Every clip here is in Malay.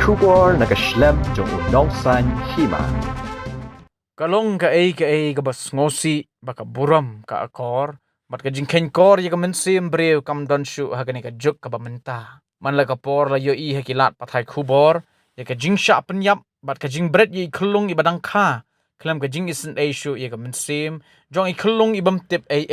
kubor nakaslem jong unongsan hima. Kalong ka bas ngosi baka buram ka akor bat ka jingken kor ya ka mensim brew kam don shu hagani ka juk ka bamenta man la ka por la yo i hakilat pathai kubor ya ka jing sha penyap bat ka jing bret yi khulung i badang kha klam ka jing isen a shu ya ka mensim jong i khulung i bam tip a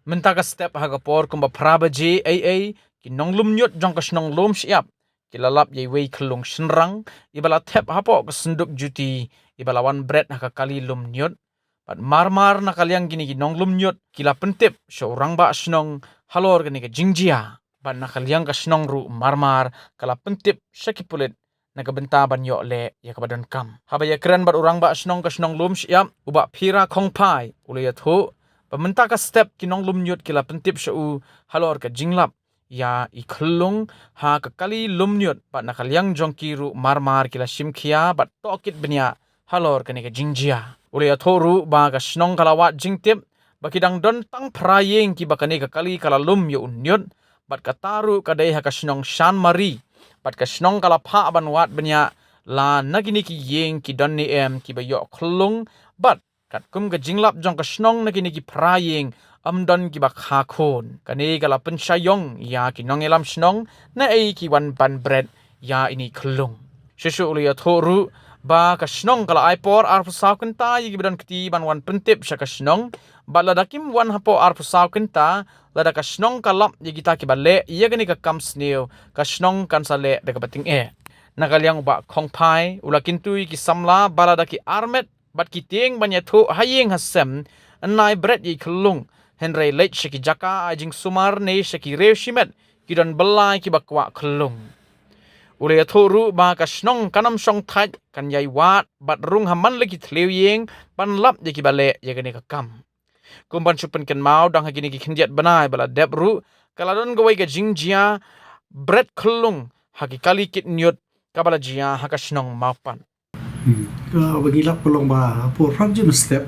menta ka step ha ka por kum ba praba ji a ki nonglum nyot jong ka snong lom siap kilalap ye wei khulung shnrang ibala thep hapo ka senduk juti ibalawan bread nakakali lum nyot pat marmar nakaliang gini ginong lum nyot kila pentip so orang ba snong halor gini ka jingjia ban nakaliang ka snong ru marmar kala pentip syakipulit nakabenta ban yo le ya kabadan kam haba ya keren bat orang ba snong ka snong lum siap uba phira khongpai ulaya thu pamenta ka step kinong lum nyot kila pentip so halor ka jinglap ya iklung ha kakali lumnyot pat nakaliang jongkiru marmar kila simkhia bat tokit benya halor kani ka jingjia ule athoru ba ka snong kalawat jingtip bakidang don tang prayeng ki bakani kakali kala lum yo unyot bat kataru kadai ha ka snong shan mari bat ka snong kala pha ban wat benya la nagini ki yeng ki don ni em ki ba yo klung bat kat kum ka jinglap jong ka snong nagini ki prayeng amdon ki bak khon kani kala pensyayong ya ki nong elam snong na ei ki wan ban bread ya ini klung sesu uli athoru ba ka snong kala aipor ar pusaw kenta yi gidan kti ban wan pentip sya ka snong ba ladakim wan hapo ar pusaw kenta lada ka snong kalap yi kita ki bale iya gani ka kam sneo ka snong kan sale de ka pating nakaliang ba khongpai ulakin tu ki samla balada ki armet bat ki teng banya thu hayeng hasem nai bread yi klung Henry late shaki jaka ajing sumar ne shaki rew shimet kidon belai ki bakwa klung ule athoru ba ka snong kanam song thait kan yai wat bat rung haman lagi thleu yeng pan lap de ki bale ya gani ka kam kumban chupen ken mau dang hagini ki khindiat banai bala debru kaladon gawai ka jingjia bread klung hagi kali kit nyot kabala jia haka snong mapan bagi lap pelong ba por ram je step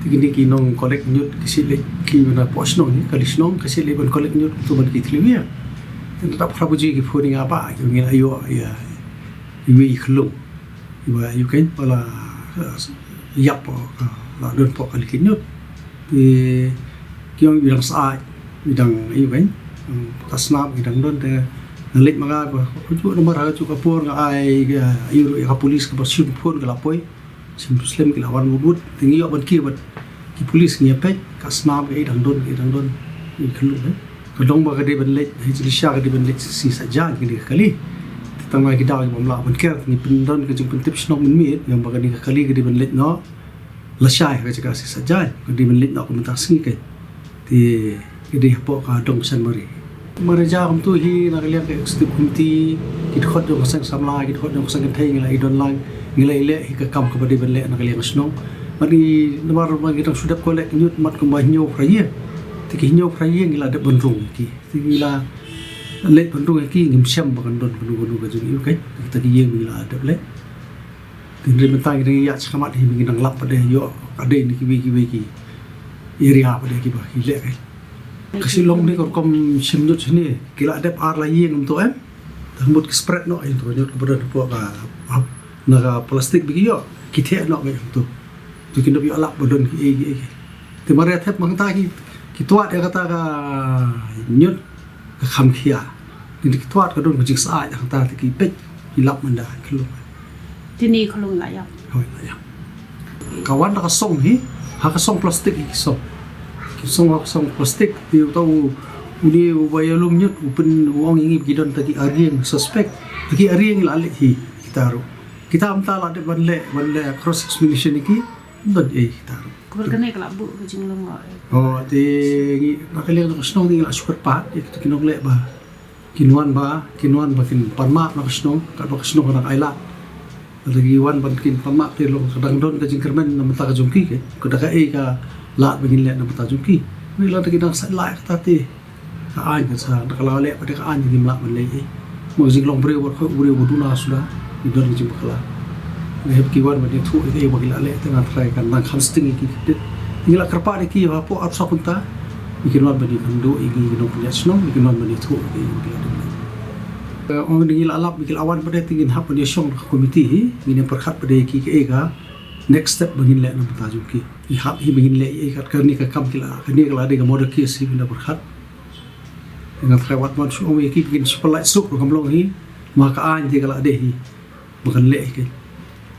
tigini ki nong kolek nyut kisile ki na posnong ni kali snong kisile ban kolek nyut tu ban ki thlewia tetap prabuji ki phoni apa ki ngin ayo ya iwi khlung iwa you can pala yap la don po kali ki nyut ki yong bidang sa bidang ayo kan tasnap bidang don de nalik maga ba ju nomor ha ju kapur nga ai ayo ka polis ka pasyum phon ka lapoi Muslim ki lawan wudut tingi yo ban ki bat ki polis ngi pe ka snap e dang don i khlu ne ka dong ba ka de ban le hi chi sha ka de ban le si sa jan ki kali tang ma ki daw bom la ban ker ni pin don ka jung pin tip snok min mi yam ba ka ni kali ka de ban le no la sha ka chi ka si sa jan ka de ban le no ko ta singi ke ti ki de po ka dong san mari maraja kam tu hi na kalian ke stip kumti ki khot do sang samla ki khot do sang thai ngi la i don lang nilai le hika kam ka bade bele na kaliang snong mari namar ma kita sudah kolek nyut mat ko banyo fraye tiki nyo fraye ngila de bondrung ki ngila le bondrung ki ngim syam bakan don bonu ka jung yu kai tiki yeng ngila de le tindre mentai de ya sakamat hi ngin nang lap pade yo ade ni ki area pade ki ba hi le kai kasilong ni ko kom sim nyut sini kila de ar la yeng untuk em tambut ki spread no ai to nyut ko bade po ka naga plastik bigiyo kithe no be tu kin do alak bodon ki te mare thep mangta ki tuat ya kata ka nyut ka kham khia ni ki tuat ka don ko jik sa ya ta ki pet ki lap manda khlu tini khulung la ya hoi la ya kawan ka song hi ha ka song plastik ki song plastik ti to uni bayalum nyut upin wong ingi ki don tadi arieng suspect ki arieng la le hi kitaru kita amtala de banle cross examination iki don taru kurgane kala bu jing long oh te nakali no snong ni la super pat itu kinong le ba kinwan ba kin parma no snong ka ba snong na kaila lagi wan ban kin parma te lo kadang don ka jingkermen na mata ka jungki ke kada ka ka la begin le na mata jungki ni la de kinang sa la ta te ka an ka sa nakala le pa de ka an ni mla ban le mo jing long bre wo duna sudah idon ji bakla ne heb ki wan ba de thu e bagila le tanga trai kan nang kham sting ki ngila karpa de ki ha po ap sa kunta ikin wan ba di kando igi no punya snong ikin wan ba di thu e orang ni lalap bikil awan pada tingin hap dia syong komiti ini perkhat pada ki ega next step begin le na tajuk ki i hap hi begin le kat karni ka kam kila kani kala de model case hi bina perkhat dengan khawat man shu ome ki begin supply suk kam long hi maka an je kala de hi bukan le ki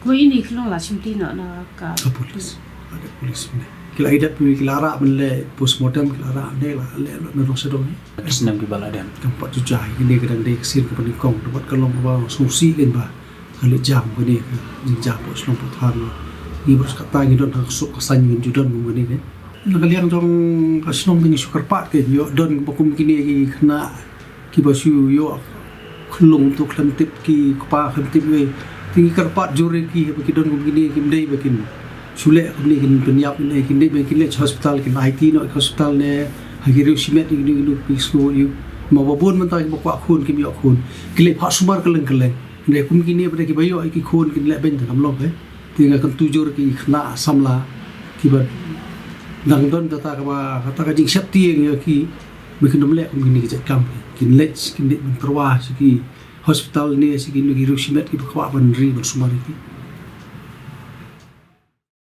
ko ini kelong la chimti na ka polis ada polis ni kila idat pi kila ra men le postmortem kila ra de la le na rong sedong ni Senang di baladan. tempat jujah ini kadang de kesir ke penikong dapat kalong ba susi kan ba kali jam bani ka jinja po selong putan ni bos kata ni don suk kasan ni judon bani kan nakaliang jong kasinong bini sukar pat ke yo don bakum kini ki kena ki basu yo klung tu klantip ki kpa klantip we tinggi karpat jure ki baki don kum kini kim dei bakin sule kini kin penyap ni kin dei bakin le hospital kin IT no hospital ne hagiru simet ni pisno yu mababon mentai bakwa khun kim yo khun kile pha sumar keleng keleng ne kum kini pada ki bayo ki khun kin le ben kam lok tinggal kan tujur ki khna samla ki ba dang don kata ka jing syap tieng ya ki bikin nomle kum kini ki kam kin le kin de terwa ki hospital ni ki giru simet ki bakwa ban ri ban sumar ki